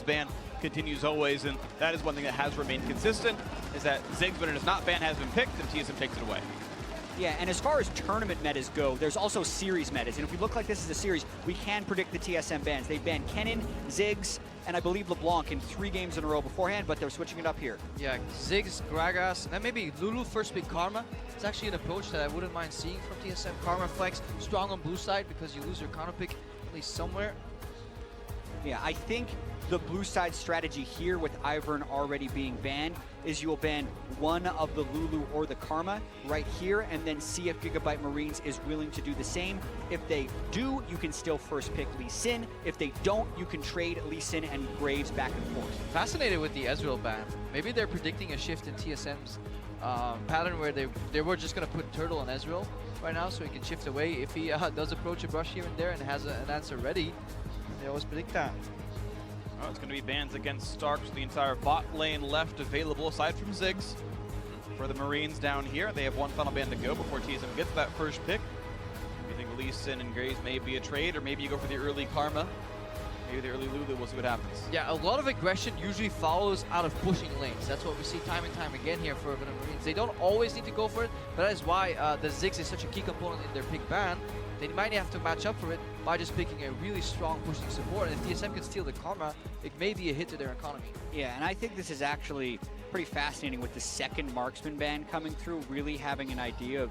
ban continues always, and that is one thing that has remained consistent, is that Ziggs, when it is not banned, has been picked, and TSM takes it away. Yeah, and as far as tournament metas go, there's also series metas. And if we look like this is a series, we can predict the TSM bans. They banned Kennen, Ziggs, and I believe LeBlanc in 3 games in a row beforehand, but they're switching it up here. Yeah, Ziggs, Gragas, and then maybe Lulu first pick Karma. It's actually an approach that I wouldn't mind seeing from TSM. Karma flex, strong on blue side because you lose your counter pick at least somewhere. Yeah, I think the blue side strategy here with Ivern already being banned is you'll ban one of the Lulu or the Karma right here and then see if Gigabyte Marines is willing to do the same. If they do, you can still first pick Lee Sin. If they don't, you can trade Lee Sin and Graves back and forth. Fascinated with the Ezreal ban. Maybe they're predicting a shift in TSM's pattern where they were just going to put Turtle on Ezreal right now so he can shift away. If he does approach a brush here and there and has an answer ready, they always predict that. Oh, it's going to be bans against Stark, so the entire bot lane left available aside from Ziggs. For the Marines down here, they have one final ban to go before TSM gets that first pick. You think Lee Sin and Graves may be a trade, or maybe you go for the early Karma, maybe the early Lulu, we'll see what happens. Yeah, a lot of aggression usually follows out of pushing lanes. That's what we see time and time again here for the Marines. They don't always need to go for it, but that is why the Ziggs is such a key component in their pick ban. They might have to match up for it by just picking a really strong pushing support. And if TSM can steal the Karma, it may be a hit to their economy. Yeah, and I think this is actually pretty fascinating with the second marksman ban coming through, really having an idea of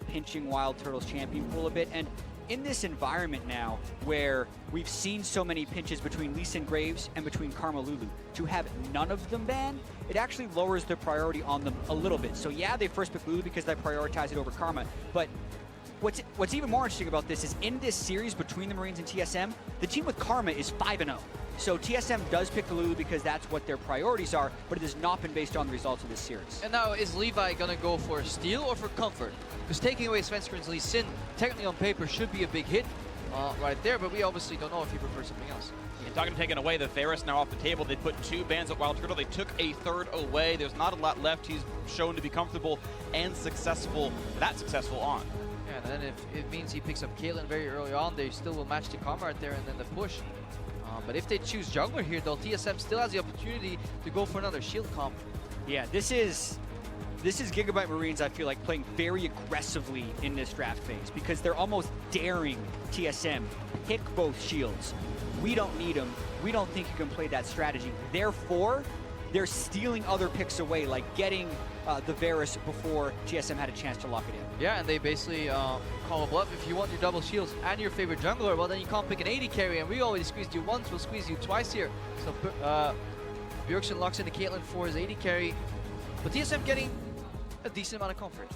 pinching Wild Turtle's champion pool a bit. And in this environment now, where we've seen so many pinches between Lee Sin Graves and between Karma Lulu, to have none of them banned, it actually lowers the priority on them a little bit. So yeah, they first pick Lulu because they prioritize it over Karma, but What's even more interesting about this is in this series between the Marines and TSM, the team with Karma is 5-0. So TSM does pick the Lulu because that's what their priorities are, but it has not been based on the results of this series. And now, is Levi going to go for steal or for comfort? Because taking away Svenskern's Lee Sin, technically on paper, should be a big hit right there, but we obviously don't know if he prefers something else. And talking taken away, the Varus now off the table. They put 2 bans at Wild Turtle. They took a 3rd away. There's not a lot left. He's shown to be comfortable and successful, on. And then if it means he picks up Caitlyn very early on, they still will match the Karma right there and then the push. But if they choose jungler here, though, TSM still has the opportunity to go for another shield comp. Yeah, this is Gigabyte Marines, I feel like, playing very aggressively in this draft phase because they're almost daring TSM pick both shields. We don't need them. We don't think you can play that strategy. Therefore, they're stealing other picks away, like getting the Varus before TSM had a chance to lock it in. Yeah, and they basically call a bluff. If you want your double shields and your favorite jungler, well, then you can't pick an 80 carry, and we already squeezed you once, we'll squeeze you twice here. So Bjergsen locks into Caitlyn for his 80 carry, but TSM getting a decent amount of comfort.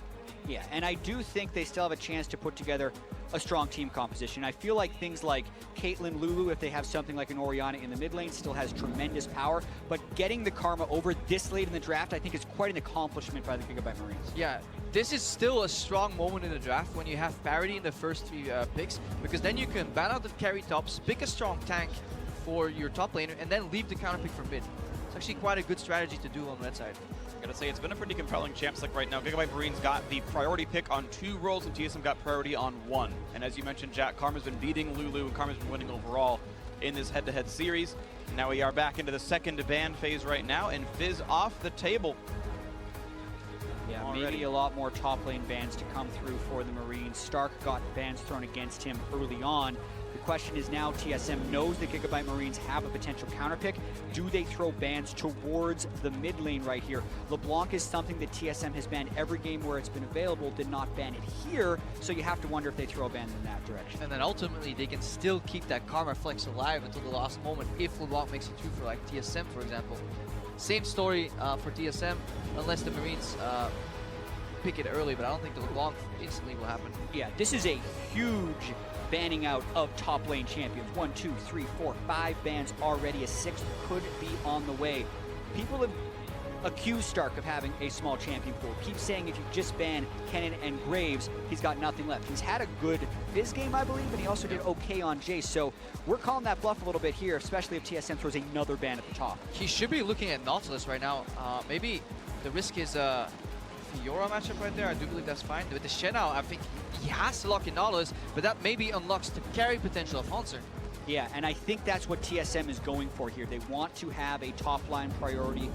Yeah, and I do think they still have a chance to put together a strong team composition. I feel like things like Caitlyn, Lulu, if they have something like an Orianna in the mid lane, still has tremendous power. But getting the Karma over this late in the draft, I think is quite an accomplishment by the Gigabyte Marines. Yeah, this is still a strong moment in the draft when you have parity in the first 3 picks, because then you can ban out the carry tops, pick a strong tank for your top laner, and then leave the counter pick for mid. It's actually quite a good strategy to do on that side. I gotta say, it's been a pretty compelling champ select right now. Gigabyte Marines got the priority pick on 2 roles, and TSM got priority on 1. And as you mentioned, Jack, Karma's been beating Lulu, and Karma's been winning overall in this head-to-head series. Now we are back into the second ban phase right now, and Fizz off the table. Yeah, maybe a lot more top lane bans to come through for the Marines. Stark got bans thrown against him early on. The question is now TSM knows the Gigabyte Marines have a potential counter pick. Do they throw bans towards the mid lane right here? LeBlanc is something that TSM has banned every game where it's been available, did not ban it here, so you have to wonder if they throw a ban in that direction. And then ultimately they can still keep that Karma flex alive until the last moment if LeBlanc makes it through for like TSM, for example. Same story for TSM, unless the Marines pick it early, but I don't think the LeBlanc instantly will happen. Yeah, this is a huge banning out of top lane champions. 1, 2, 3, 4, 5 bans already. A 6th could be on the way. People have accused Stark of having a small champion pool. Keep saying if you just ban Kennen and Graves, he's got nothing left. He's had a good Fizz game, I believe, and he also did okay on Jace. So we're calling that bluff a little bit here, especially if TSM throws another ban at the top. He should be looking at Nautilus right now. Maybe the risk is Fiora matchup right there. I do believe that's fine. With the Shen out, I think he has to lock in Nautilus, but that maybe unlocks the carry potential of Hanser. Yeah, and I think that's what TSM is going for here. They want to have a top lane priority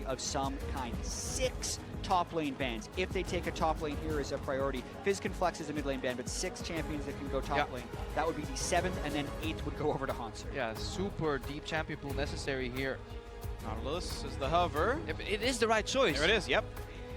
of some kind. 6 top lane bans. If they take a top lane here as a priority, Fizz can flex as a mid lane ban, but 6 champions that can go top lane. That would be the 7th, and then 8th would go over to Hanser. Yeah, super deep champion pool necessary here. Nautilus is the hover. Yeah, but it is the right choice. There it is, yep.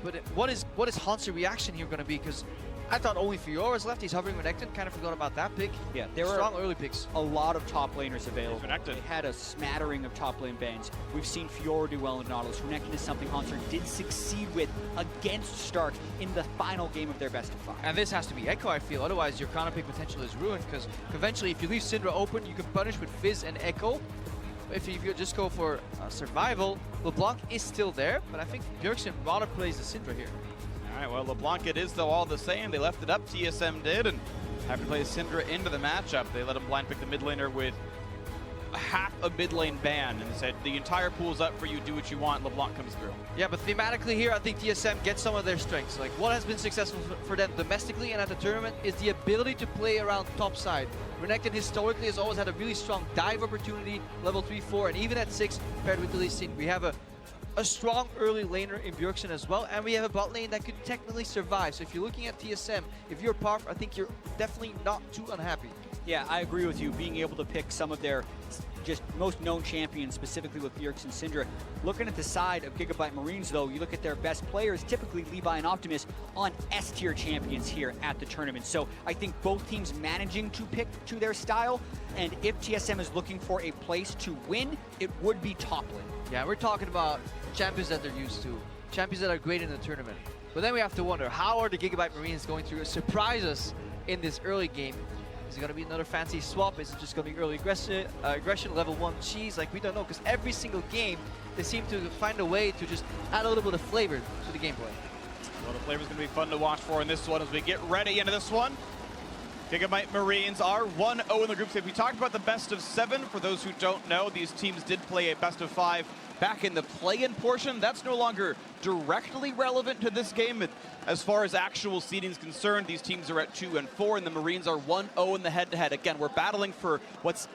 But what is Hanser reaction here going to be? Because I thought only Fiora was left. He's hovering Renekton. Kind of forgot about that pick. Yeah, there were strong early picks. A lot of top laners available. Renekton. They had a smattering of top lane bans. We've seen Fiora do well in Nautilus. Renekton is something Hanser did succeed with against Stark in the final game of their best of 5. And this has to be Echo, I feel. Otherwise, your counter pick potential is ruined. Because conventionally, if you leave Syndra open, you can punish with Fizz and Echo. If you just go for survival, LeBlanc is still there. But I think Bjergsen rather plays the Syndra here. All right, well, LeBlanc it is, though, all the same. They left it up, TSM did, and have to play Syndra into the matchup. They let him blind pick the mid laner with half a mid lane ban and said, the entire pool's up for you, do what you want, LeBlanc comes through. Yeah, but thematically here, I think TSM gets some of their strengths. Like, what has been successful for them domestically and at the tournament is the ability to play around top side. Renekton historically has always had a really strong dive opportunity, level 3, 4, and even at 6, paired with the Lee Sin. We have a strong early laner in Bjergsen as well, and we have a bot lane that could technically survive. So if you're looking at TSM, if you're Parf, I think you're definitely not too unhappy. Yeah, I agree with you. Being able to pick some of their just most known champions, specifically with Bjergsen and Syndra. Looking at the side of Gigabyte Marines, though, you look at their best players, typically Levi and Optimus, on S-tier champions here at the tournament. So I think both teams managing to pick to their style, and if TSM is looking for a place to win, it would be top lane. Yeah, we're talking about champions that they're used to, champions that are great in the tournament. But then we have to wonder, how are the Gigabyte Marines going to surprise us in this early game? Is it going to be another fancy swap? Is it just going to be early aggression, level 1 cheese? Like, we don't know, because every single game, they seem to find a way to just add a little bit of flavor to the gameplay. Well, the flavor's going to be fun to watch for in this one as we get ready into this one. Gigabyte Marines are 1-0 in the group stage. We talked about the best of 7. For those who don't know, these teams did play a best of 5 back in the play-in portion. That's no longer directly relevant to this game. As far as actual seeding is concerned, these teams are at 2 and 4, and the Marines are 1-0 in the head-to-head. Again, we're battling for what's,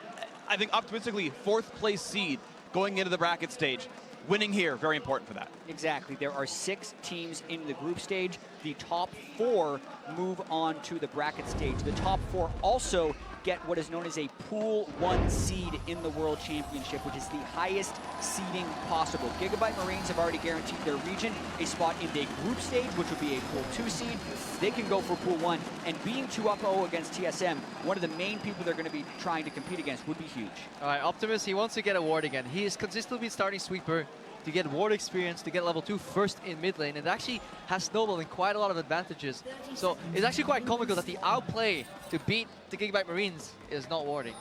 I think, optimistically 4th place seed going into the bracket stage. Winning here, very important for that. Exactly. There are 6 teams in the group stage. The top 4 move on to the bracket stage. The top 4 also get what is known as a Pool 1 seed in the World Championship, which is the highest seeding possible. Gigabyte Marines have already guaranteed their region a spot in the group stage, which would be a Pool 2 seed. They can go for Pool 1, and being 2-0 against TSM, one of the main people they're going to be trying to compete against, would be huge. All right, Optimus, he wants to get a ward again. He has consistently been starting Sweeper to get ward experience, to get level 2 first in mid lane. It actually has snowballed in quite a lot of advantages. So it's actually quite comical that the outplay to beat the Gigabyte Marines is not warding.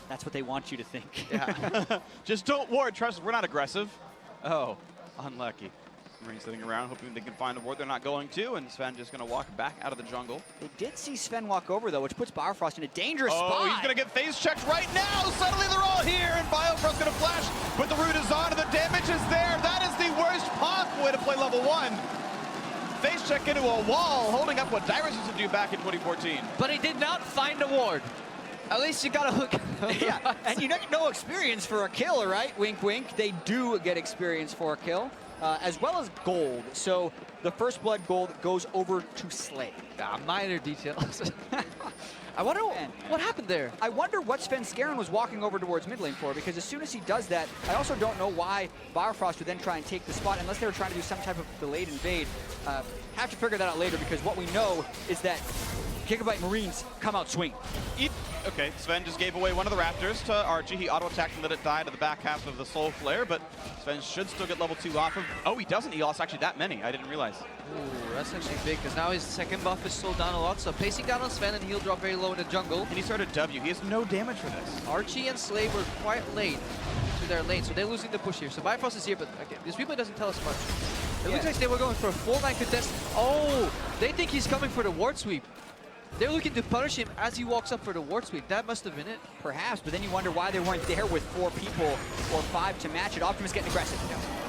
That's what they want you to think. Yeah. Just don't ward. Trust us, we're not aggressive. Oh, unlucky. Marines sitting around hoping they can find a ward. They're not going to, and Sven just going to walk back out of the jungle. They did see Sven walk over, though, which puts Biofrost in a dangerous spot. Oh, he's going to get phase checked right now. Suddenly they're all here, and Biofrost's going to flash, but the root is on, and the damage is there. That is the worst possible way to play level 1. Phase check into a wall, holding up what Dyrus used to do back in 2014. But he did not find a ward. At least you got a hook. Yeah, and you know, no experience for a kill, right? Wink, wink. They do get experience for a kill. As well as gold. So the first blood gold goes over to Slay. Minor details. I wonder what happened there. I wonder what Sven Skaren was walking over towards mid lane for, because as soon as he does that, I also don't know why Biofrost would then try and take the spot, unless they were trying to do some type of delayed invade. Have to figure that out later, because what we know is that Gigabyte Marines come out swinging. Okay, Sven just gave away one of the Raptors to Archie. He auto-attacked and let it die to the back half of the Soul Flare, but Sven should still get level 2 off of. Oh, he doesn't. He lost actually that many. I didn't realize. Ooh, that's actually big, because now his second buff is slowed down a lot. So placing down on Sven, and he'll drop very low in the jungle. And he started W. He has no damage for this. Archie and Slay were quite late to their lane, so they're losing the push here. So Bifrost is here, but okay, this replay doesn't tell us much. It looks like they were going for a 4-9 contest. Oh, they think he's coming for the ward sweep. they're looking to punish him as he walks up for the ward sweep. That must have been it. Perhaps, but then you wonder why they weren't there with 4 people or 5 to match it. Optimus getting aggressive.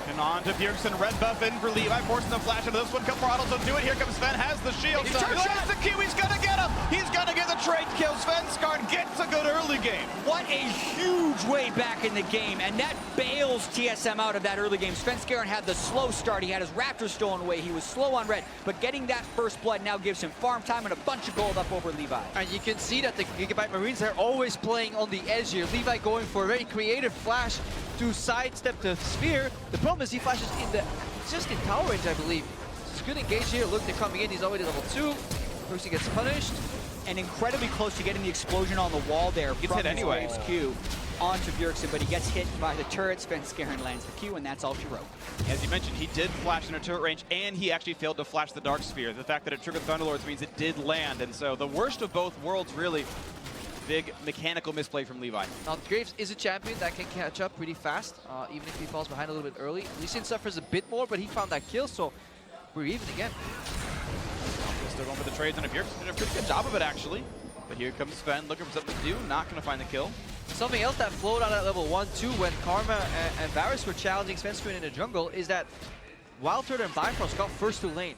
And on to Bjergsen, red buff in for Levi, forcing the flash into this one. Couple more autos will do it. Here comes Sven, has the shield. He's turned shot. The Q, he's gonna get him. He's gonna get the trade kill. Svenskard gets a good early game. What a huge way back in the game, and that bails TSM out of that early game. Svenskard had the slow start. He had his Raptor stolen away. He was slow on red, but getting that first blood now gives him farm time and a bunch of gold up over Levi. And you can see that the Gigabyte Marines are always playing on the edge here. Levi going for a very creative flash to sidestep the sphere. The problem is he flashes in the just in tower range, I believe. It's a good engage here. Look, they're coming in. He's already level 2. First he gets punished. And incredibly close to getting the explosion on the wall there Gets from hit anyway. Waves Q onto Bjergsen, but he gets hit by the turret. Svenskard lands the Q, and that's all she wrote. As you mentioned, he did flash in a turret range, and he actually failed to flash the Dark Sphere. The fact that it triggered Thunderlords means it did land, and so the worst of both worlds, really. Big mechanical misplay from Levi. Now, Graves is a champion that can catch up pretty fast, even if he falls behind a little bit early. Lee Sin suffers a bit more, but he found that kill, so we're even again. Still going for the trades, and Bjergsen did a pretty good job of it, actually. But here comes Sven, looking for something to do, not going to find the kill. Something else that flowed out at level 1-2 when Karma and Varus were challenging Svenskard in the jungle is that Wild Turtle and Bifrost got first to lane.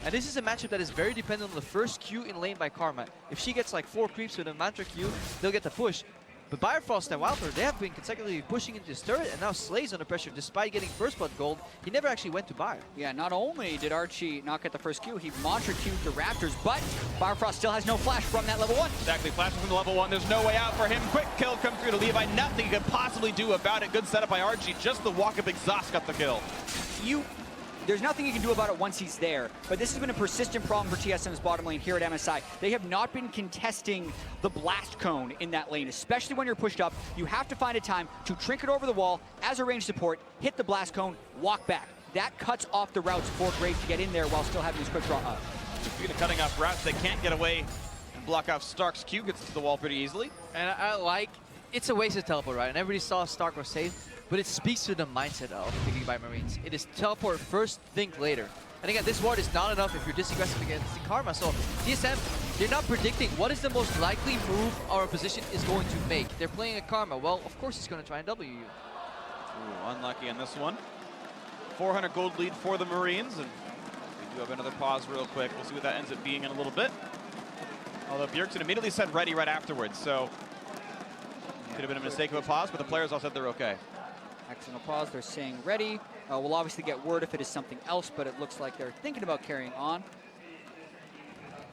And this is a matchup that is very dependent on the first Q in lane by Karma. If she gets like 4 creeps with a Mantra Q, they'll get the push. But Bifrost and Wild Turtle, they have been consecutively pushing into this turret, and now Slay's under pressure despite getting first blood gold. He never actually went to Bio. Yeah, not only did Archie not get the first Q, he Mantra Q'd the Raptors, but Bifrost still has no flash from that level 1. Exactly, flashes from the level 1. There's no way out for him. Quick kill comes through to Levi. Nothing he could possibly do about it. Good setup by Archie. Just the walk-up exhaust got the kill. There's nothing you can do about it once he's there, but this has been a persistent problem for TSM's bottom lane here at MSI. They have not been contesting the blast cone in that lane, especially when you're pushed up. You have to find a time to trinket over the wall as a range support, hit the blast cone, walk back. That cuts off the routes for Graves to get in there while still having his quick draw up. Speaking of cutting off routes, they can't get away and block off Stark's Q. Gets to the wall pretty easily. And I like, it's a wasted teleport, right? And everybody saw Stark was safe. But it speaks to the mindset of the Gigabyte Marines. It is teleport first, think later. And again, this ward is not enough if you're this aggressive against the Karma. So TSM, they're not predicting what is the most likely move our opposition is going to make. They're playing a Karma. Well, of course he's going to try and W you. Ooh, unlucky on this one. 400 gold lead for the Marines. And we do have another pause real quick. We'll see what that ends up being in a little bit. Although Bjergsen immediately said ready right afterwards. So could have been a mistake of a pause, but the players all said they're okay. Accidental pause, they're saying ready. We'll obviously get word if it is something else, but it looks like they're thinking about carrying on.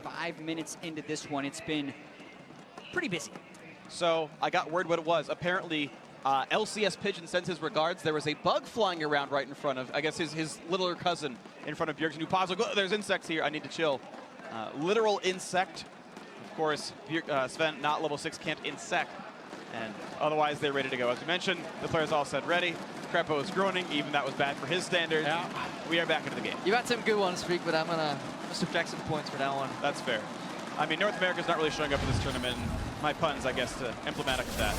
5 minutes into this one, it's been pretty busy. So I got word what it was. Apparently, LCS Pigeon sends his regards. There was a bug flying around right in front of, I guess, his littler cousin in front of Bjergsen, who paused, like, oh, there's insects here, I need to chill. Literal insect. Of course, Sven, not level 6, can't insect. And otherwise, they're ready to go. As we mentioned, the players all said ready. Crepo is groaning, even that was bad for his standards. Yeah. We are back into the game. You had some good ones, Freak, but I'm going to subtract some points for that one. That's fair. I mean, North America's not really showing up in this tournament. My puns, I guess, to emblematic of that.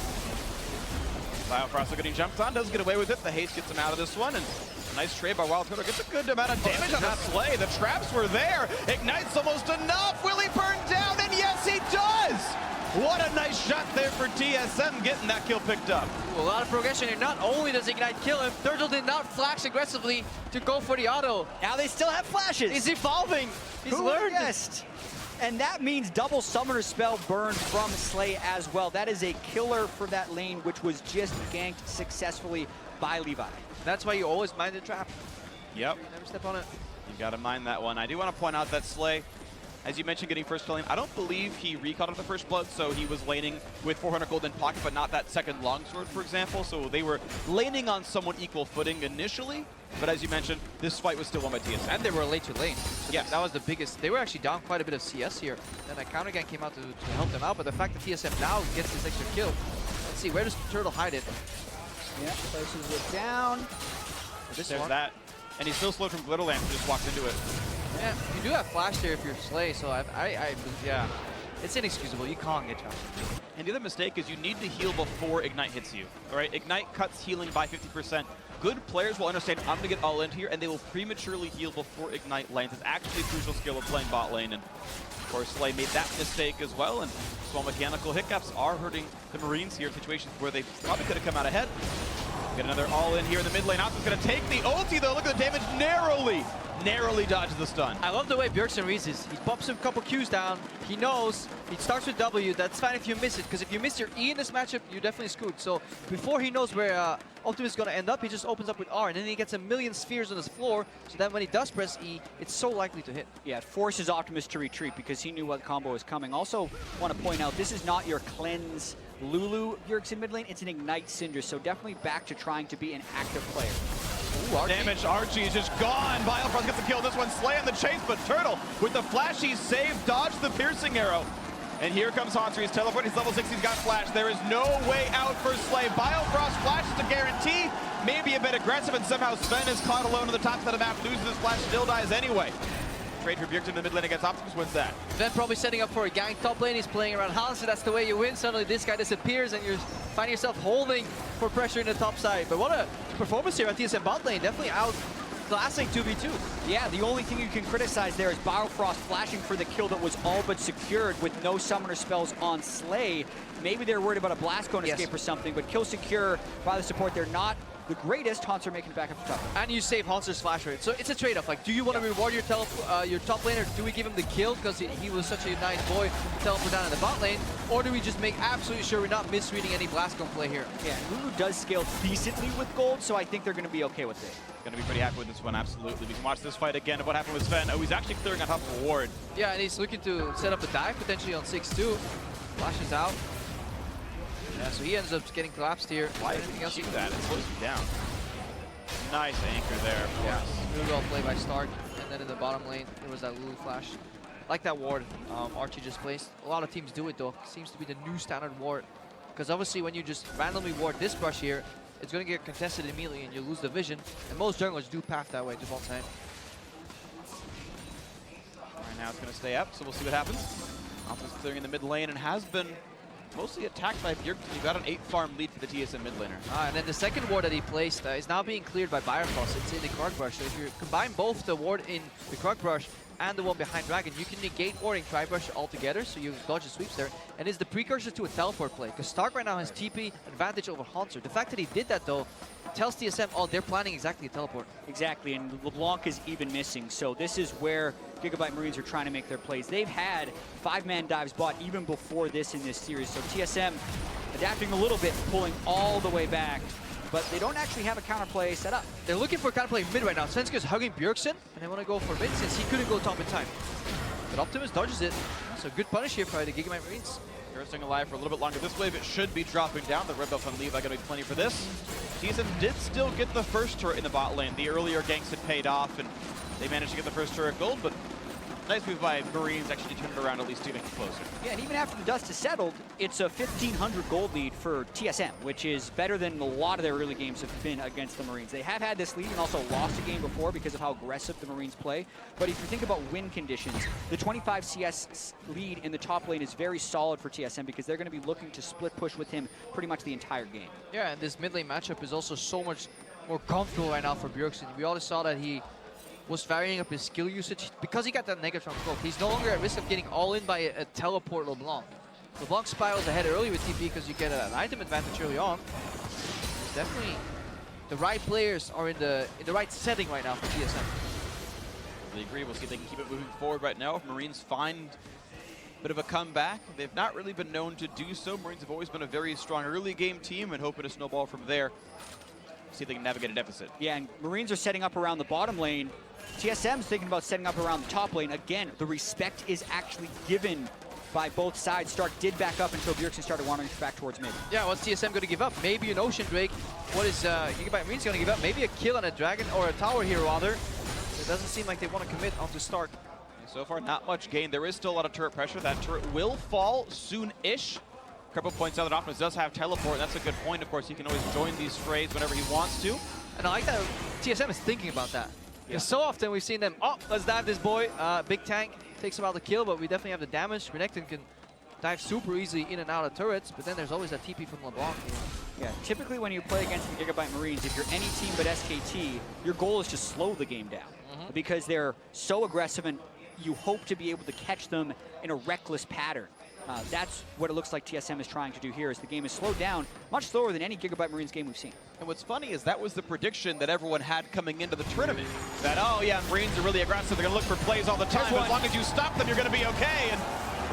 Biofrost getting jumped on, does get away with it. The haste gets him out of this one, and nice trade by Wild Turtle. Gets a good amount of damage on that Slay. The traps were there. Ignite's almost enough. Will he burn down? And yes, he does! What a nice shot there for TSM, getting that kill picked up. Ooh, a lot of progression here. Not only does Ignite kill him, Turtle did not flash aggressively to go for the auto. Now they still have flashes. He's evolving. He's Who learned. Guessed? And that means double summoner spell burn from Slay as well. That is a killer for that lane, which was just ganked successfully by Levi. That's why you always mind the trap. Yep. You never step on it. You gotta mind that one. I do want to point out that Slay, as you mentioned, getting first lane, I don't believe he recalled at the first blood, so he was laning with 400 gold in pocket, but not that second longsword, for example. So they were laning on somewhat equal footing initially, but as you mentioned, this fight was still won by TSM. And they were late to lane. Yes. That was the biggest. They were actually down quite a bit of CS here. Then a counter gang came out to help them out, but the fact that TSM now gets this extra kill. Let's see, where does Turtle hide it? Yeah, places it down. There's that. And he's still slowed from Glitterland, who just walked into it. Yeah, you do have flash there if you're Slay, so yeah, it's inexcusable. You can't get jumped. And the other mistake is you need to heal before Ignite hits you. All right, Ignite cuts healing by 50%. Good players will understand, I'm gonna get all in here, and they will prematurely heal before Ignite lands. It's actually a crucial skill of playing bot lane, and of course Slay made that mistake as well, and small mechanical hiccups are hurting the Marines here in situations where they probably could have come out ahead. Get another all in here in the mid lane. Optimus gonna take the ulti though, look at the damage, narrowly dodges the stun. I love the way Bjergsen reads this. He pops a couple Qs down. He knows. He starts with W. That's fine if you miss it, because if you miss your E in this matchup, you're definitely screwed. So before he knows where Optimus is going to end up, he just opens up with R, and then he gets a million spheres on his floor, so that when he does press E, it's so likely to hit. Yeah, it forces Optimus to retreat because he knew what combo was coming. Also want to point out, this is not your cleanse Lulu Bjergsen mid lane, it's an Ignite Cinder, so definitely back to trying to be an active player. Ooh, damage, Archie is just gone. Biofrost gets the kill. This one, Slay on the chase, but Turtle with the flashy save, dodged the piercing arrow. And here comes Haunter. He's teleporting. He's level 6. He's got flash. There is no way out for Slay. Biofrost flash is a guarantee. Maybe a bit aggressive, and somehow Sven is caught alone on the top side of the map. Loses his flash, still dies anyway. Trade for Bjergsen in the mid lane against Optimus, wins that. Then probably setting up for a gang top lane. He's playing around Hans, so that's the way you win. Suddenly this guy disappears, and you're finding yourself holding for pressure in the top side. But what a performance here at TSM bot lane. Definitely outclassing 2v2. Yeah, the only thing you can criticize there is Biofrost flashing for the kill that was all but secured with no summoner spells on Slay. Maybe they're worried about a blast cone escape or something, but kill secure by the support. They're not the greatest. Haunter making it back up to top. And you save Haunter's flash rate. So it's a trade-off. Like, do you want to reward your top laner? Do we give him the kill because he was such a nice boy to teleport down in the bot lane? Or do we just make absolutely sure we're not misreading any blast cone play here? Yeah, Lulu does scale decently with gold, so I think they're going to be okay with it. Going to be pretty happy with this one, absolutely. We can watch this fight again of what happened with Sven. Oh, he's actually clearing on top of a ward. Yeah, and he's looking to set up a dive potentially on 6-2. Flashes out. Yeah, so he ends up getting collapsed here. Why anything else do that? It slows you down. Nice anchor there. Yeah, really well played by Stark. And then in the bottom lane, there was that Lulu flash. Like that ward Archie just placed. A lot of teams do it though. Seems to be the new standard ward. Because obviously when you just randomly ward this brush here, it's going to get contested immediately and you lose the vision. And most junglers do path that way to bot side. Right now it's going to stay up, so we'll see what happens. Optimus clearing in the mid lane and has been mostly attacked by Bjergsen. You got an 8-farm lead for the TSM mid laner. And then the second ward that he placed is now being cleared by Biofrost. It's in the Krug Brush. So if you combine both the ward in the Krug Brush and the one behind Dragon, you can negate warding Tri-Brush altogether, so you dodge the sweeps there. And it's the precursor to a teleport play, because Stark right now has TP advantage over Haunter. The fact that he did that though tells TSM, oh, they're planning exactly a teleport. Exactly, and LeBlanc is even missing, so this is where Gigabyte Marines are trying to make their plays. They've had 5-man dives bought even before this in this series, so TSM adapting a little bit, pulling all the way back, but they don't actually have a counterplay set up. They're looking for a counterplay mid right now. Svenska's hugging Bjergsen, and they want to go for mid since he couldn't go top in time. But Optimus dodges it, so good punish here by the Gigabyte Marines. They're staying alive for a little bit longer. This wave, it should be dropping down. The red buff on Levi going to be plenty for this. TSM did still get the first turret in the bot lane. The earlier ganks had paid off, and they managed to get the first turret gold, but nice move by Marines actually to turn it around at least to make it closer. Yeah, and even after the dust is settled, it's a 1,500 gold lead for TSM, which is better than a lot of their early games have been against the Marines. They have had this lead and also lost a game before because of how aggressive the Marines play. But if you think about win conditions, the 25 CS lead in the top lane is very solid for TSM because they're going to be looking to split push with him pretty much the entire game. Yeah, and this mid lane matchup is also so much more comfortable right now for Bjergsen. We already saw that he was varying up his skill usage because he got that Negatron cloak. He's no longer at risk of getting all in by a teleport LeBlanc. LeBlanc spirals ahead early with TP because you get an item advantage early on. It's definitely the right players are in the right setting right now for TSM. I agree. We'll see if they can keep it moving forward right now. If Marines find a bit of a comeback, they've not really been known to do so. Marines have always been a very strong early game team and hoping to snowball from there. See if they can navigate a deficit. Yeah, and Marines are setting up around the bottom lane. TSM's thinking about setting up around the top lane. Again, the respect is actually given by both sides. Stark did back up until Bjergsen started wandering back towards mid. Yeah, what's TSM going to give up? Maybe an Ocean Drake. What is Gigabyte Marines going to give up? Maybe a kill on a Dragon or a Tower here, rather. It doesn't seem like they want to commit onto Stark. So far, not much gain. There is still a lot of turret pressure. That turret will fall soon-ish. Cripple points out that Optimus does have teleport. That's a good point. Of course, he can always join these frays whenever he wants to. And I like that TSM is thinking about that. Because so often we've seen them, oh, let's dive this boy. Big tank takes him out the kill, but we definitely have the damage. Renekton can dive super easily in and out of turrets, but then there's always that TP from LeBlanc. Yeah, typically when you play against the Gigabyte Marines, if you're any team but SKT, your goal is to slow the game down because they're so aggressive and you hope to be able to catch them in a reckless pattern. That's what it looks like TSM is trying to do here, as the game is slowed down much slower than any Gigabyte Marines game we've seen. And what's funny is that was the prediction that everyone had coming into the tournament. That, oh yeah, Marines are really aggressive, they're going to look for plays all the time, but as long as you stop them, you're going to be okay. And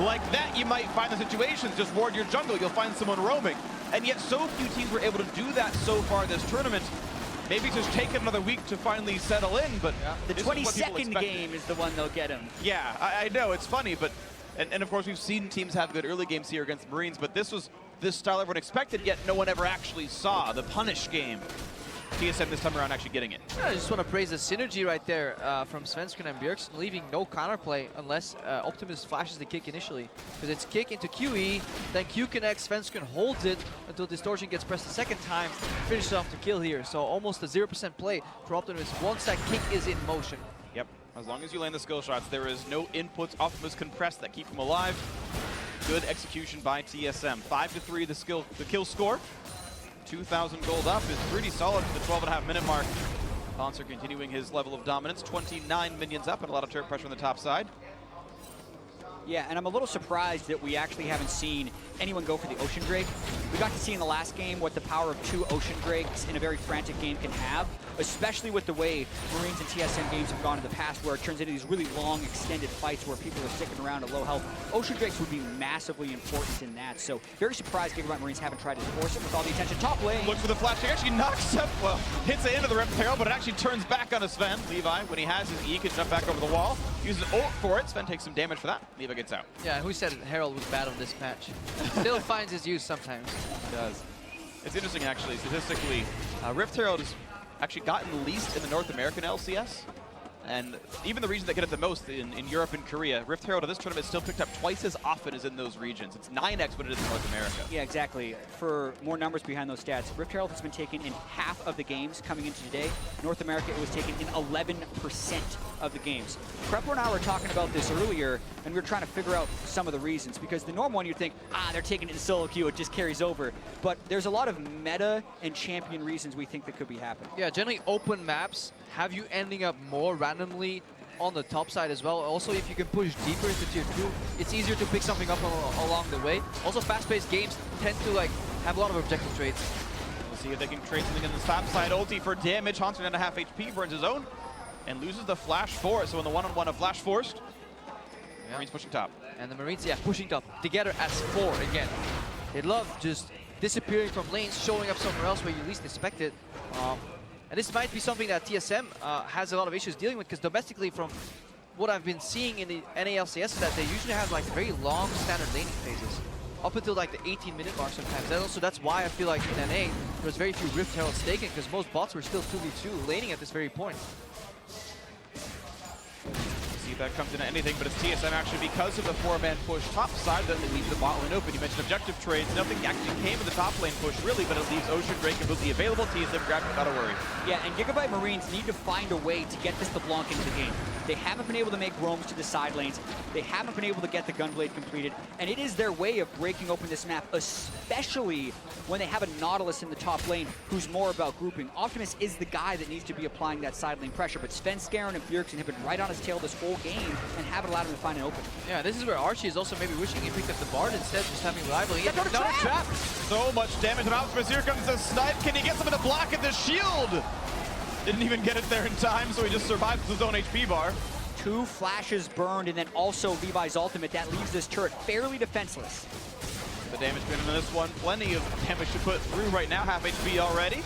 like that, you might find the situations, just ward your jungle, you'll find someone roaming. And yet so few teams were able to do that so far this tournament. Maybe just take another week to finally settle in, but the 22nd game is the one they'll get him. Yeah, I know, it's funny, but and of course we've seen teams have good early games here against the Marines, but this was this style everyone expected, yet no one ever actually saw. The punish game. TSM this time around actually getting it. Yeah, I just want to praise the synergy right there from Svenskeren and Bjergsen, leaving no counterplay unless Optimus flashes the kick initially. Because it's kick into QE, then Q connects, Svenskeren holds it until Distortion gets pressed a second time, finishes off the kill here. So almost a 0% play for Optimus once that kick is in motion. Yep, as long as you land the skill shots, there is no inputs Optimus can press that keep him alive. Good execution by TSM. 5-3 the kill score. 2,000 gold up is pretty solid for the 12.5 minute mark. Poncer continuing his level of dominance. 29 minions up and a lot of turret pressure on the top side. Yeah, and I'm a little surprised that we actually haven't seen anyone go for the Ocean Drake. We got to see in the last game what the power of 2 Ocean Drakes in a very frantic game can have, especially with the way Marines and TSM games have gone in the past, where it turns into these really long, extended fights where people are sticking around at low health. Ocean Drakes would be massively important in that, so very surprised Gigabyte Marines haven't tried to force it with all the attention. Top lane. Looks for the flash. He actually knocks up, well, hits the end of the reptile, but it actually turns back on Sven. Levi, when he has his E, can jump back over the wall. Uses ult for it. Sven takes some damage for that. Levi gets out. Yeah, who said Herald was bad on this match? Still finds his use sometimes. He does. It's interesting, actually, statistically. Rift Herald has actually gotten least in the North American LCS. And even the regions that get it the most in Europe and Korea, Rift Herald of this tournament is still picked up twice as often as in those regions. It's 9x what it is in North America. Yeah, exactly. For more numbers behind those stats, Rift Herald has been taken in half of the games coming into today. North America, it was taken in 11% of the games. Prepper and I were talking about this earlier, and we were trying to figure out some of the reasons, because the normal one you'd think, they're taking it in solo queue, it just carries over. But there's a lot of meta and champion reasons we think that could be happening. Yeah, generally open maps have you ending up more randomly on the top side as well. Also, if you can push deeper into tier 2, it's easier to pick something up along the way. Also, fast-paced games tend to have a lot of objective trades. We'll see if they can trade something on the top side. Ulti for damage. Haunter down to half HP, burns his own, and loses the flash for it. So in the one-on-one of flash forced, Marines pushing top. And the Marines, pushing top together as 4 again. They love just disappearing from lanes, showing up somewhere else where you least expect it. And this might be something that TSM has a lot of issues dealing with, because domestically, from what I've been seeing in the NALCS, is that they usually have very long standard laning phases, up until the 18-minute mark sometimes. And also that's why I feel like in NA there was very few Rift Heralds taken, because most bots were still 2v2 laning at this very point. See if that comes into anything, but it's TSM actually, because of the 4-man push top side, that leaves the bot lane open. You mentioned objective trades. Nothing actually came in the top lane push, really, but it leaves Ocean Drake completely available. TSM grabbed it, not a worry. Yeah, and Gigabyte Marines need to find a way to get this LeBlanc into the game. They haven't been able to make roams to the side lanes. They haven't been able to get the Gunblade completed, and it is their way of breaking open this map, especially when they have a Nautilus in the top lane who's more about grouping. Optimus is the guy that needs to be applying that side lane pressure, but Svenskeren and Bjergsen have been right on his tail this whole game and haven't allowed him to find an open. Yeah, this is where Archie is also maybe wishing he picked up the Bard instead of just having rival. He got another trap! So much damage on Optimus. Here comes the snipe. Can he get something to block at the shield? Didn't even get it there in time, so he just survives with his own HP bar. 2 flashes burned, and then also Levi's ultimate. That leaves this turret fairly defenseless. The damage been in this one. Plenty of damage to put through right now. Half HP already.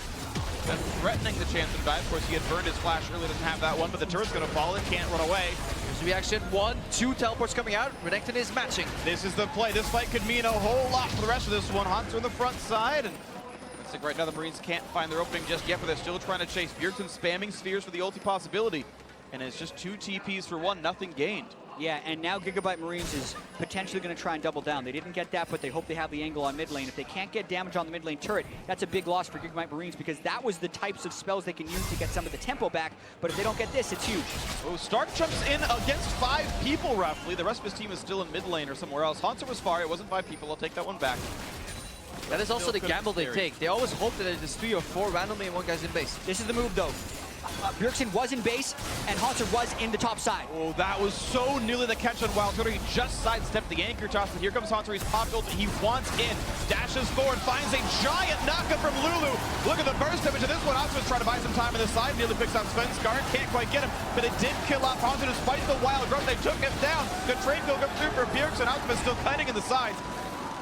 And threatening the chance to die. Of course, he had burned his flash earlier, doesn't have that one, but the turret's going to fall. It can't run away. Here's the reaction. 1, 2 teleports coming out. Renekton is matching. This is the play. This fight could mean a whole lot for the rest of this one. Haunter on the front side. And looks like right now the Marines can't find their opening just yet, but they're still trying to chase. Bjergsen spamming spheres for the ulti possibility. And it's just 2 TPs for 1, nothing gained. Yeah, and now Gigabyte Marines is potentially going to try and double down. They didn't get that, but they hope they have the angle on mid lane. If they can't get damage on the mid lane turret, that's a big loss for Gigabyte Marines because that was the types of spells they can use to get some of the tempo back. But if they don't get this, it's huge. Oh, Stark jumps in against 5 people roughly. The rest of his team is still in mid lane or somewhere else. Haunter was far. It wasn't 5 people. I'll take that one back. That is also the gamble they take. They always hope that it is 3 or 4 randomly and 1 guy's in base. This is the move, though. Bjergsen was in base, and Haunter was in the top side. Oh, that was so nearly the catch on Wild Turtle. He just sidestepped the anchor toss, but here comes Haunter. He's popped ult. He wants in. Dashes forward, finds a giant knockup from Lulu. Look at the burst damage of this one. Haunter was trying to buy some time on the side. Nearly picks up Sven Skarn. Can't quite get him, but it did kill off Haunter despite the wild growth. They took him down. The trade kill comes through for Bjergsen. Haunter is still fighting in the sides.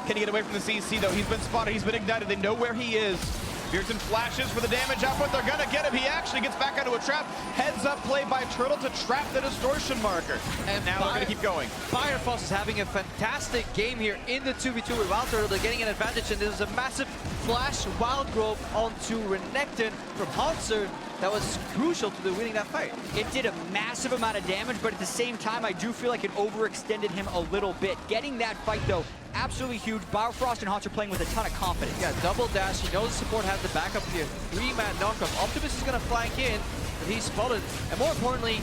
Can he get away from the CC, though? He's been spotted. He's been ignited. They know where he is. Bjergsen flashes for the damage output. They're going to get him. He actually gets back out of a trap. Heads up play by Turtle to trap the distortion marker. And now they're going to keep going. Firefox is having a fantastic game here in the 2v2 with Wild Turtle. They're getting an advantage, and there's a massive flash Wild Grove onto Renekton from Haunter that was crucial to the winning that fight. It did a massive amount of damage, but at the same time, I do feel like it overextended him a little bit. Getting that fight, though, absolutely huge. Biofrost and Haunter playing with a ton of confidence. Yeah, double dash. He knows the support has the backup here. 3-man knockup. Optimus is going to flank in, but he's spotted. And more importantly,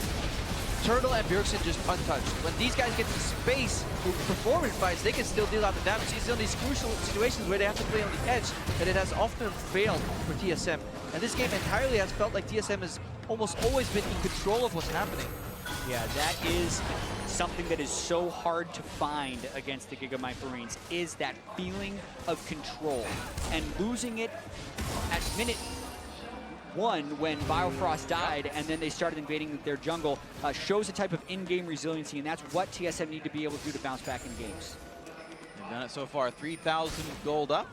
Turtle and Bjergsen just untouched. When these guys get to space with performance fights, they can still deal out the damage. He's in these crucial situations where they have to play on the edge, and it has often failed for TSM. And this game entirely has felt like TSM has almost always been in control of what's happening. Yeah, that is something that is so hard to find against the Gigabyte Marines, is that feeling of control. And losing it at minute 1 when Biofrost died and then they started invading their jungle shows a type of in-game resiliency, and that's what TSM need to be able to do to bounce back in games. They've done it so far. 3,000 gold up.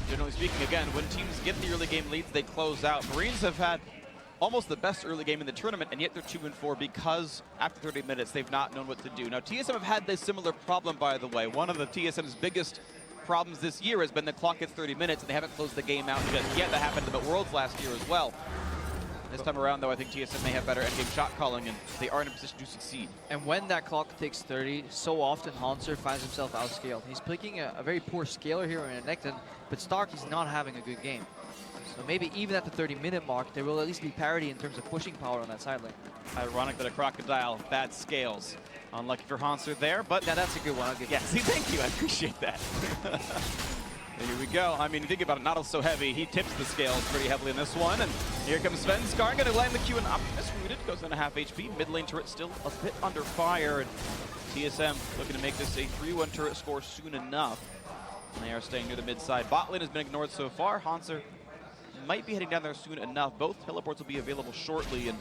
Generally speaking, again, when teams get the early game leads, they close out. Marines have had almost the best early game in the tournament, and yet they're 2-4 because after 30 minutes, they've not known what to do. Now, TSM have had this similar problem, by the way. One of the TSM's biggest problems this year has been the clock hits 30 minutes, and they haven't closed the game out just yet. That happened to them at Worlds last year as well. This time around, though, I think TSM may have better endgame shot calling, and they are in a position to succeed. And when that clock takes 30, so often Haunter finds himself outscaled. He's picking a very poor scaler here in Renekton, but Stark is not having a good game. So maybe even at the 30-minute mark, there will at least be parity in terms of pushing power on that side lane. Ironic that a Crocodile bad scales. Unlucky for Haunter there, but Yeah, that's a good one. I'll give yeah, see, thank you. I appreciate that. Here we go. I mean, you think about it, not so heavy. He tips the scales pretty heavily in this one, and here comes Sven Skarn, going to land the Q, and Optimus rooted, goes down to half HP. Mid lane turret still a bit under fire, and TSM looking to make this a 3-1 turret score soon enough. And they are staying near the mid side. Bot lane has been ignored so far. Haunter might be heading down there soon enough. Both teleports will be available shortly, and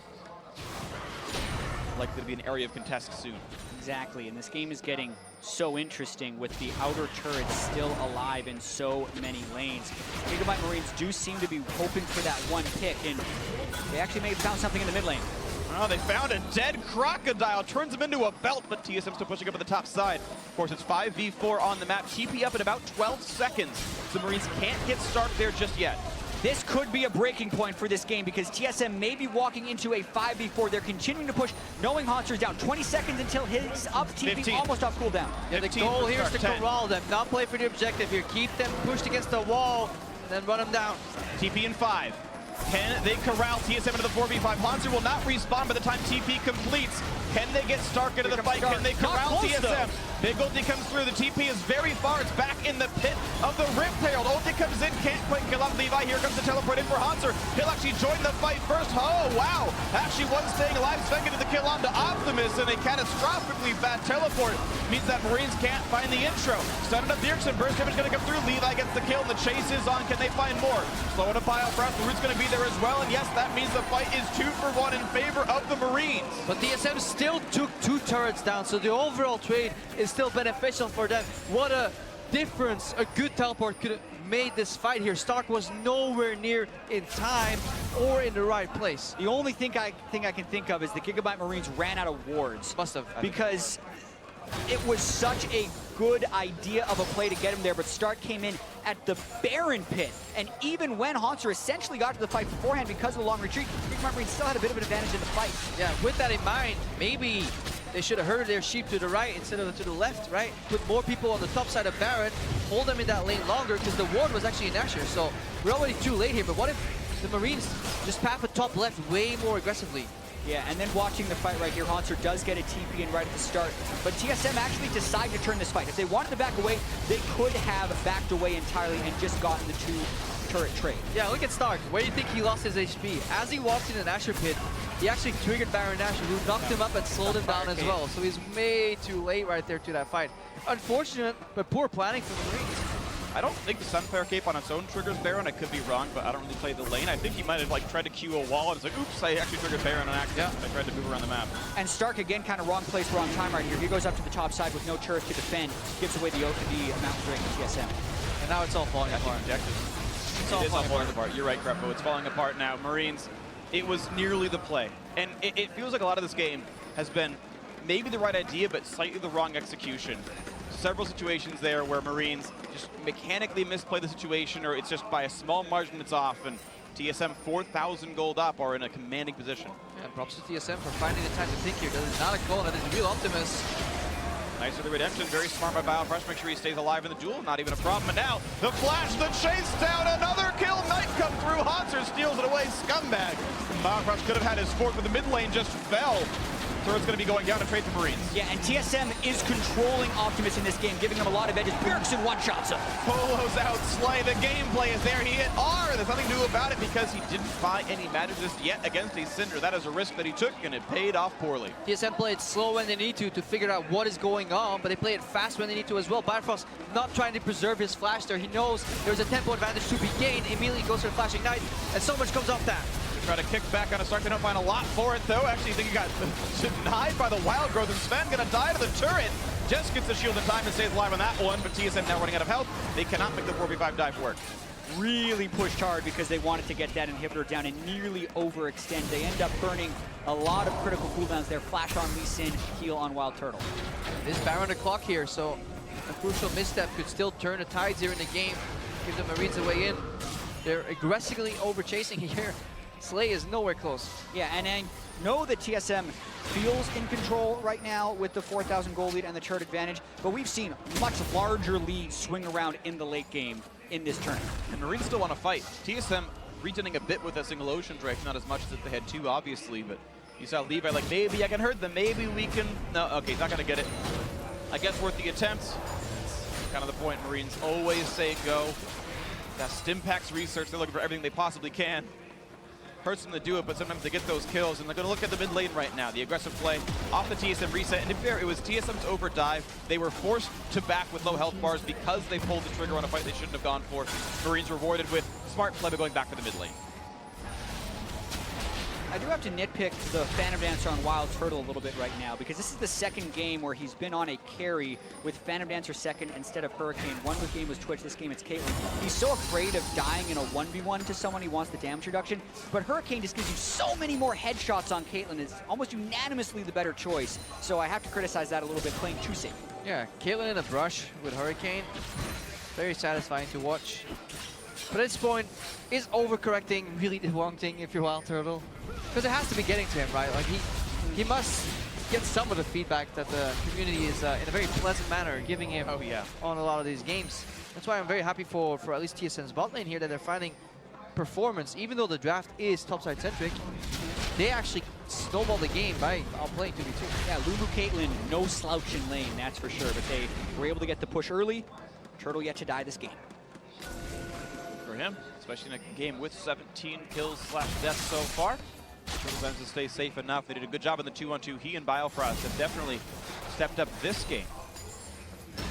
likely to be an area of contest soon. Exactly, and this game is getting so interesting with the outer turrets still alive in so many lanes. Gigabyte Marines do seem to be hoping for that one pick, and they actually may have found something in the mid lane. Oh, they found a dead Crocodile, turns him into a belt, but TSM still pushing up at the top side. Of course, it's 5v4 on the map. TP up in about 12 seconds. The Marines can't get Stark there just yet. This could be a breaking point for this game because TSM may be walking into a 5v4. They're continuing to push, knowing Haunter's down. 20 seconds until his up TP 15. Almost off cooldown. Yeah, the goal here is to corral them, not play for the objective here. Keep them pushed against the wall, then run them down. TP in 5. Can they corral TSM into the 4v5? Haunter will not respawn by the time TP completes. Can they get Stark into the fight? Stark. Can they corral TSM? Big ulti comes through. The TP is very far. It's back in the pit of the Rift Herald. Ulti comes in, can't quite kill off Levi. Here comes the teleport in for Haunter. He'll actually join the fight first. Oh, wow. Actually, one staying alive. Sven getting the kill onto Optimus, and a catastrophically bad teleport means that Marines can't find the intro. Stun into Bjergsen. Burst damage going to come through. Levi gets the kill, and the chase is on. Can they find more? Slow into Biofrost. The root's going to be there as well, and yes, that means the fight is 2-for-1 in favor of the Marines. But TSM still took 2 turrets down, so the overall trade is still beneficial for them. What a difference a good teleport could have made this fight here. Stark was nowhere near in time or in the right place. The only thing I can think of is the Gigabyte Marines ran out of wards. Must have. Because it was such a good idea of a play to get him there, but Stark came in at the Baron pit, and even when Haunter essentially got to the fight beforehand because of the long retreat, Gigabyte Marines still had a bit of an advantage in the fight. Yeah, with that in mind, maybe They should have herded their sheep to the right instead of to the left, right? Put more people on the top side of Baron, hold them in that lane longer, because the ward was actually in Asher. So we're already too late here, but what if the Marines just path the top left way more aggressively? Yeah, and then watching the fight right here, Hanser does get a TP in right at the start, but TSM actually decide to turn this fight. If they wanted to back away, they could have backed away entirely and just gotten the 2-turret trade. Yeah, look at Stark. Where do you think he lost his HP? As he walked in an Asher pit, he actually triggered Baron Asher, who knocked him up and slowed him down as well. So he's way too late right there to that fight. Unfortunate, but poor planning from the Marines. I don't think the Sunfire Cape on its own triggers Baron. I could be wrong, but I don't really play the lane. I think he might have like tried to Q a wall and it's like, oops, I actually triggered Baron on accident. Yeah. I tried to move around the map. And Stark again, kind of wrong place, wrong time right here. He goes up to the top side with no turret to defend, gives away the Mountain Drake to TSM. And now it's all falling apart. It's all falling apart. You're right, Crepo. It's falling apart now. Marines, it was nearly the play. And it feels like a lot of this game has been maybe the right idea, but slightly the wrong execution. Several situations there where Marines just mechanically misplay the situation, or it's just by a small margin it's off, and TSM 4,000 gold up are in a commanding position. Yeah, and props to TSM for finding the time to think here. That is not a goal, that is real Optimus. Nice for the redemption, very smart by Biofresh, make sure he stays alive in the duel, not even a problem. And now, the flash, the chase down, another kill, Knight come through, Hanser steals it away, scumbag. Biofresh could have had his fourth, but the mid lane just fell. Turret's going to be going down to trade the Marines. Yeah, and TSM is controlling Optimus in this game, giving him a lot of edges. Bjergsen one-shots him. Polo's out, Slay, the gameplay is there. He hit R, there's nothing new about it because he didn't buy any magic just yet against a Cinder. That is a risk that he took, and it paid off poorly. TSM played slow when they need to figure out what is going on, but they play it fast when they need to as well. Bifrost not trying to preserve his flash there. He knows there's a tempo advantage to be gained. Immediately goes for the flashing Knight, and so much comes off that. Try to kick back on a Stark. They don't find a lot for it, though. Actually, I think he got denied by the Wild Growth, and Sven gonna die to the turret. Just gets the shield in time and stays alive on that one, but TSM now running out of health. They cannot make the 4v5 dive work. Really pushed hard because they wanted to get that inhibitor down and nearly overextend. They end up burning a lot of critical cooldowns there. Flash on Lee Sin, heal on Wild Turtle. It is Baron the clock here, so a crucial misstep could still turn the tides here in the game. Give the Marines a way in. They're aggressively over chasing here. Slay is nowhere close. Yeah, and I know that TSM feels in control right now with the 4,000 gold lead and the turret advantage, but we've seen much larger leads swing around in the late game in this tournament. And Marines still want to fight. TSM regening a bit with a single Ocean Drake, not as much as if they had two, obviously, but you saw Levi like, maybe I can hurt them, maybe we can... No, okay, he's not going to get it. I guess worth the attempt. That's kind of the point. Marines always say go. That Stimpak's research, they're looking for everything they possibly can. Hurts them to do it, but sometimes they get those kills, and they're going to look at the mid lane right now. The aggressive play off the TSM reset, and to be fair, it was TSM's overdive. They were forced to back with low health bars because they pulled the trigger on a fight they shouldn't have gone for. Marines rewarded with smart play by going back to the mid lane. I do have to nitpick the Phantom Dancer on Wild Turtle a little bit right now because this is the second game where he's been on a carry with Phantom Dancer second instead of Hurricane. One game was Twitch, this game it's Caitlyn. He's so afraid of dying in a 1v1 to someone he wants the damage reduction, but Hurricane just gives you so many more headshots on Caitlyn. It's almost unanimously the better choice, so I have to criticize that a little bit, playing too safe. Yeah, Caitlyn in a brush with Hurricane. Very satisfying to watch. But at this point, is overcorrecting really the wrong thing if you're Wild Turtle? Because it has to be getting to him, right? Like he must get some of the feedback that the community is in a very pleasant manner giving him on a lot of these games. That's why I'm very happy for at least TSM's bot lane here that they're finding performance. Even though the draft is topside centric, they actually snowball the game by outplaying 2v2. Yeah, Lulu Caitlyn, no slouch in lane, that's for sure. But they were able to get the push early. Turtle yet to die this game. For him, especially in a game with 17 kills / deaths so far. Turtle tends to stay safe enough. They did a good job in the 2-on-2. He and Biofrost have definitely stepped up this game.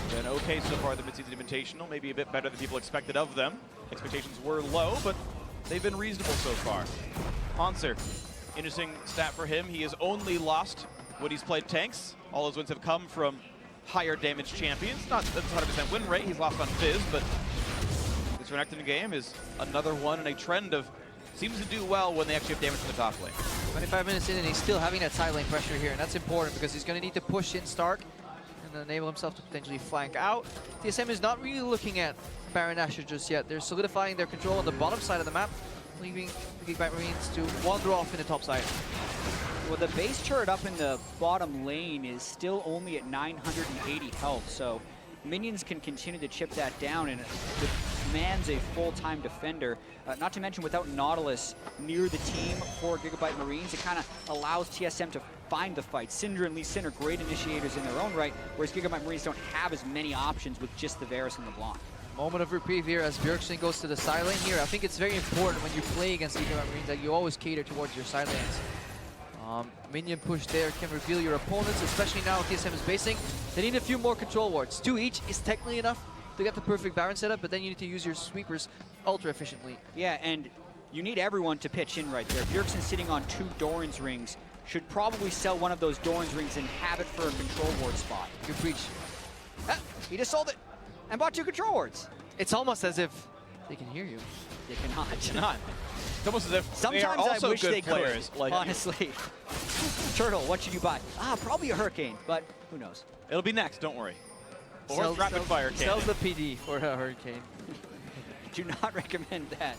Been okay so far the Mid-Season Invitational, maybe a bit better than people expected of them. Expectations were low, but they've been reasonable so far. Hanser, interesting stat for him. He has only lost when he's played tanks. All his wins have come from higher damage champions. Not that's 100% win rate. He's lost on Fizz, but this Renekton game is another one in a trend of seems to do well when they actually have damage from the top lane. 25 minutes in and he's still having that side lane pressure here, and that's important because he's going to need to push in Stark and enable himself to potentially flank out. TSM is not really looking at Baron Asher just yet. They're solidifying their control on the bottom side of the map, leaving the Gigabyte Marines to wander off in the top side. Well, the base turret up in the bottom lane is still only at 980 health, so minions can continue to chip that down, and it demands a full-time defender. Not to mention, without Nautilus near the team for Gigabyte Marines, it kind of allows TSM to find the fight. Syndra and Lee Sin are great initiators in their own right, whereas Gigabyte Marines don't have as many options with just the Varus and the Blanc. Moment of reprieve here as Bjergsen goes to the side lane here. I think it's very important when you play against Gigabyte Marines that you always cater towards your side lanes. Minion push there can reveal your opponents, especially now TSM is basing. They need a few more control wards. 2 each is technically enough to get the perfect Baron setup, but then you need to use your sweepers ultra efficiently. Yeah, and you need everyone to pitch in right there. Bjergsen sitting on 2 Doran's rings should probably sell one of those Doran's rings and have it for a control ward spot. Good preach. Ah, he just sold it and bought 2 control wards. It's almost as if they can hear you. They cannot. Cannot. It's almost as if Sometimes they are also I wish good they players. could, Like, honestly. Turtle, what should you buy? Probably a Hurricane, but who knows? it'll be next, don't worry. Or Sells- rapid fire Sells cannon. the PD for a Hurricane. Do not recommend that.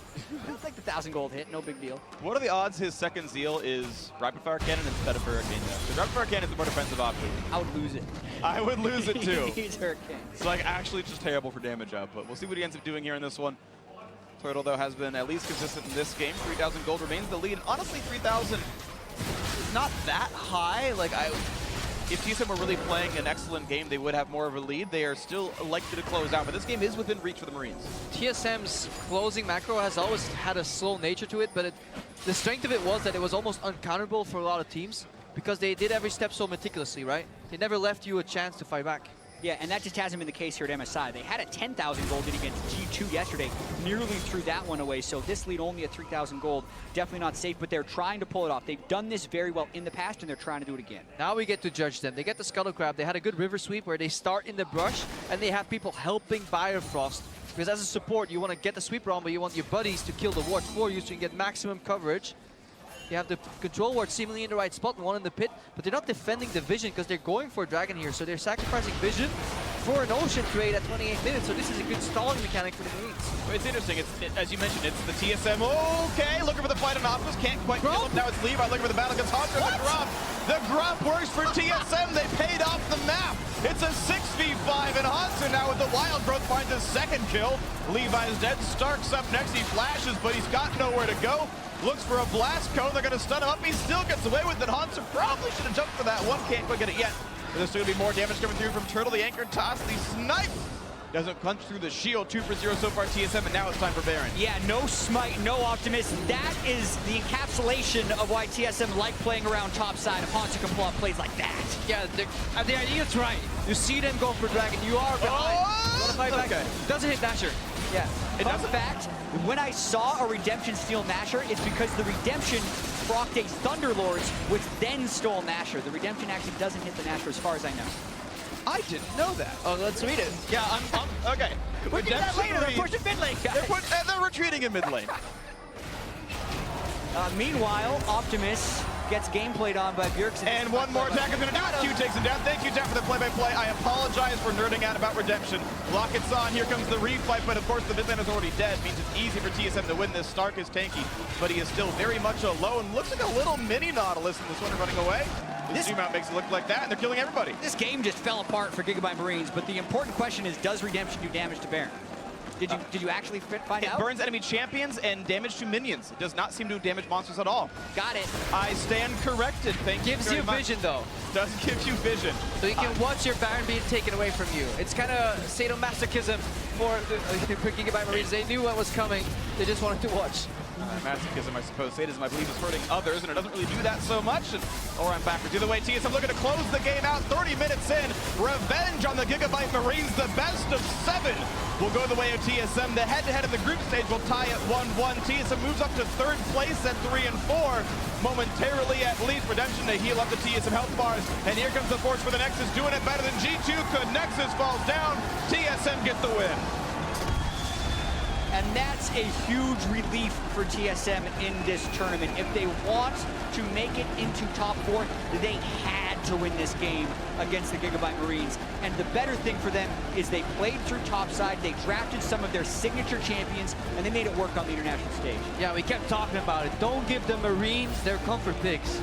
It's like the 1,000 gold hit, no big deal. What are the odds his second zeal is rapid fire cannon instead of hurricane? Because rapid fire cannon is the more defensive option. I would lose it. I would lose it too. He's Hurricane. It's like actually just terrible for damage output. We'll see what he ends up doing here in this one. Turtle, though, has been at least consistent in this game. 3,000 gold remains the lead. And honestly, 3,000 is not that high. Like, if TSM were really playing an excellent game, they would have more of a lead. They are still likely to close out, but this game is within reach for the Marines. TSM's closing macro has always had a slow nature to it, but the strength of it was that it was almost uncounterable for a lot of teams because they did every step so meticulously, right? They never left you a chance to fight back. Yeah, and that just hasn't been the case here at MSI. They had a 10,000 gold lead against G2 yesterday, nearly threw that one away. So this lead only at 3,000 gold, definitely not safe, but they're trying to pull it off. They've done this very well in the past, and they're trying to do it again. Now we get to judge them. They get the Scuttle Crab. They had a good river sweep where they start in the brush, and they have people helping Bifrost. Because as a support, you want to get the sweeper on, but you want your buddies to kill the wards for you so you can get maximum coverage. You have the control ward seemingly in the right spot, one in the pit, but they're not defending the vision because they're going for a dragon here, so they're sacrificing vision for an ocean trade at 28 minutes, so this is a good stalling mechanic for the Marines. It's interesting. As you mentioned, it's the TSM. Okay, looking for the fight on Optimus. Can't quite kill him. Now it's Levi looking for the battle against Hunter. The Grump. The Grump works for TSM. They paid off the map. It's a 6v5, and Hunter now with the Wild Growth finds his second kill. Levi's dead. Stark's up next. He flashes, but he's got nowhere to go. Looks for a blast cone. They're going to stun him up. He still gets away with it. Hanser probably should have jumped for that one. Can't quite get it yet. But there's still going to be more damage coming through from Turtle. The anchor toss. The snipe doesn't punch through the shield. 2 for 0 so far TSM, and now it's time for Baron. Yeah, no smite, no Optimus. That is the encapsulation of why TSM like playing around topside. If Hanser can pull off plays like that. Yeah, the idea is right. You see them go for dragon. You are behind. Oh, Fight back. okay. Doesn't hit Nasher. Yeah. It Fun doesn't? fact, when I saw a Redemption steal Nasher, it's because the Redemption procced a Thunderlords, which then stole Nasher. The Redemption actually doesn't hit the Nasher as far as I know. I didn't know that. Oh, let's read it. Yeah, I'm okay. We'll do that later. They're pushing mid lane, guys. They're retreating in mid lane. Meanwhile, Optimus gets game played on by Bjergsen. And one more attack is going to do it. Q takes him down. Thank you, Jack, for the play-by-play. I apologize for nerding out about Redemption. Locket's on. Here comes the refight, but of course the mid lane is already dead. Means it's easy for TSM to win this. Stark is tanky, but he is still very much alone. Looks like a little mini Nautilus in this one running away. The zoom out makes it look like that, and they're killing everybody. This game just fell apart for Gigabyte Marines, but the important question is, does Redemption do damage to Baron? Did you actually find out? It burns enemy champions and damage to minions. It does not seem to damage monsters at all. Got it. I stand corrected. Thank you Gives very you much. vision though. Does give you vision. So you can watch your Baron being taken away from you. It's kind of sadomasochism for Gigabyte Marines. They knew what was coming. They just wanted to watch. Masochism, I suppose. Sadism, I believe, is hurting others, and it doesn't really do that so much. Or I'm backwards. Either way, TSM looking to close the game out. 30 minutes in. Revenge on the Gigabyte Marines. The best of 7 will go the way of TSM. The head-to-head in the group stage will tie at 1-1. TSM moves up to 3rd place at 3 and 4. Momentarily, at least, Redemption to heal up the TSM health bars. And here comes the force for the Nexus, doing it better than G2 could. Nexus falls down. TSM get the win. And that's a huge relief for TSM in this tournament. If they want to make it into top 4, they had to win this game against the Gigabyte Marines. And the better thing for them is they played through topside, they drafted some of their signature champions, and they made it work on the international stage. Yeah, we kept talking about it. Don't give the Marines their comfort picks.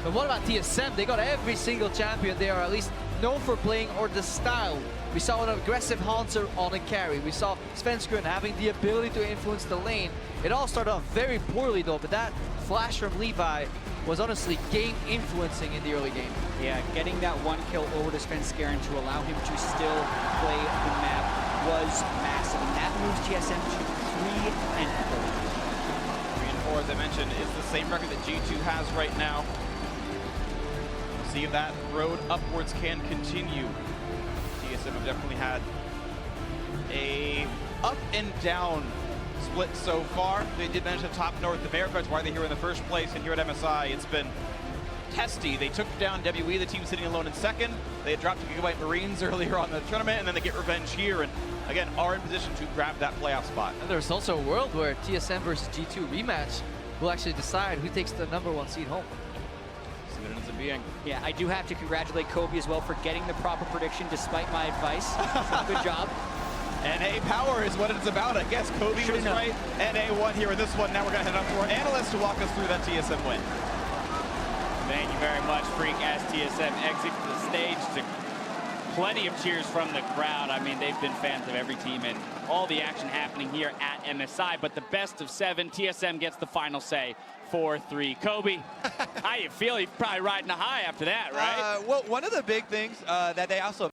But what about TSM? They got every single champion they are at least known for playing, or the style. We saw an aggressive Hanser on a carry. We saw Svenskeren having the ability to influence the lane. It all started off very poorly though, but that flash from Levi was honestly game influencing in the early game. Yeah, getting that one kill over to Svenskeren to allow him to still play the map was massive. And that moves TSM to 3 and 4. 3 and 4, as I mentioned, is the same record that G2 has right now. See if that road upwards can continue. TSM have definitely had a up and down split so far. They did manage to top north the Bearcats. Why are they here in the first place? And here at MSI, it's been testy. They took down WE, the team sitting alone in second. They had dropped to Gigabyte Marines earlier on the tournament, and then they get revenge here, and again, are in position to grab that playoff spot. And there's also a world where TSM versus G2 rematch will actually decide who takes the #1 seed home. See what it ends up being. Yeah, I do have to congratulate Kobe as well for getting the proper prediction despite my advice. So good job. NA power is what it's about. I guess Kobe was right. NA won here in this one. Now we're going to head up to our analyst to walk us through that TSM win. Thank you very much, Freak, as TSM exit the stage. To plenty of cheers from the crowd. I mean, they've been fans of every team and all the action happening here at MSI. But the best of 7, TSM gets the final say. 4-3. Kobe, how you feel? You're probably riding a high after that, right? Well, one of the big things that they also